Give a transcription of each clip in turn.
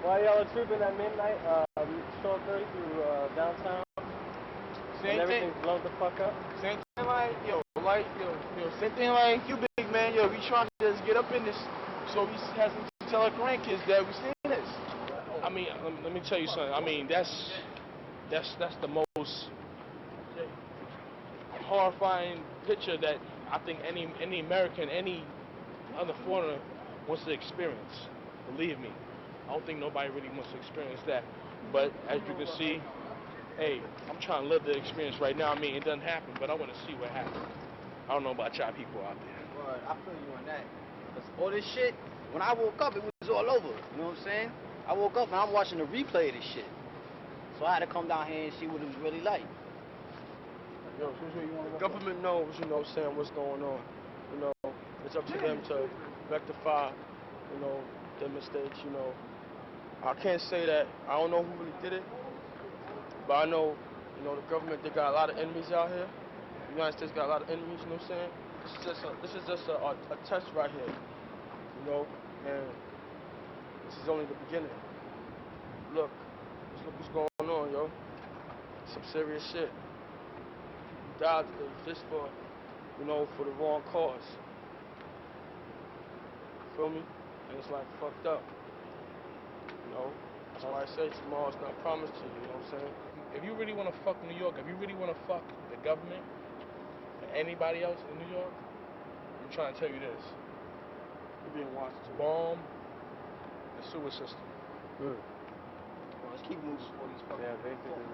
While y'all are trooping at midnight, Short 30 through downtown, and everything's blown the fuck up. Same thing like, same thing like you, big man. Yo, we trying to just get up in this, so we have to tell our grandkids that we seen this. I mean, let me tell you something. I mean, that's the most horrifying picture that I think any American, any other foreigner wants to experience. Believe me, I don't think nobody really wants to experience that. But as you can see, hey, I'm trying to live the experience right now. I mean, it doesn't happen, but I want to see what happens. I don't know about y'all people out there. Well, I feel you on that. Because all this shit, when I woke up, it was all over. You know what I'm saying? I woke up and I'm watching the replay of this shit. So I had to come down here and see what it was really like. Yo, the government knows, you know, saying what's going on. You know, it's up to them to rectify, you know, their mistakes. You know, I can't say that I don't know who really did it, but I know, you know, the government, they got a lot of enemies out here. The United States got a lot of enemies. You know what I'm saying? This is just a test right here. You know, and this is only the beginning. Look what's going on, yo. Some serious shit. People died today just for, you know, for the wrong cause. Feel me? And it's like fucked up. You know? That's why I say tomorrow's not promised to you, you know what I'm saying? If you really want to fuck New York, if you really want to fuck the government, or anybody else in New York, I'm trying to tell you this. You're being watched. Bomb the sewer system. Well, let's keep moving before these fucking... Yeah, basically.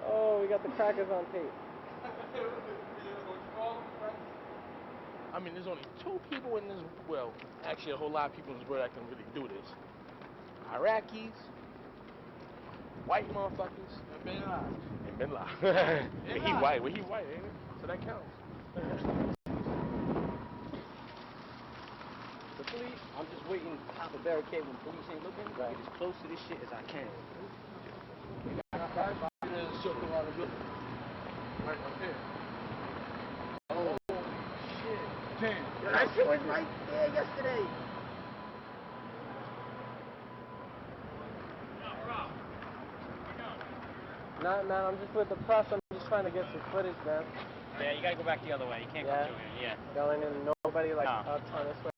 Oh, we got the crackers on tape. I mean, there's only 2 people in this, well, actually a whole lot of people in this world that can really do this. Iraqis, white motherfuckers, And Ben Laden. and Ben Laden. And he white, well, he white, ain't it? So that counts. The police, I'm just waiting to hop a barricade when police ain't looking, to get as close to this shit as I can. There's a circle around the building. Right up here. Oh, shit. Damn. Yo, that shit was right there yesterday. Nah, man, I'm just with the press. I'm just trying to get some footage, man. Yeah, you gotta go back the other way. You can't come through here. Yeah. Going in, nobody like outside this way.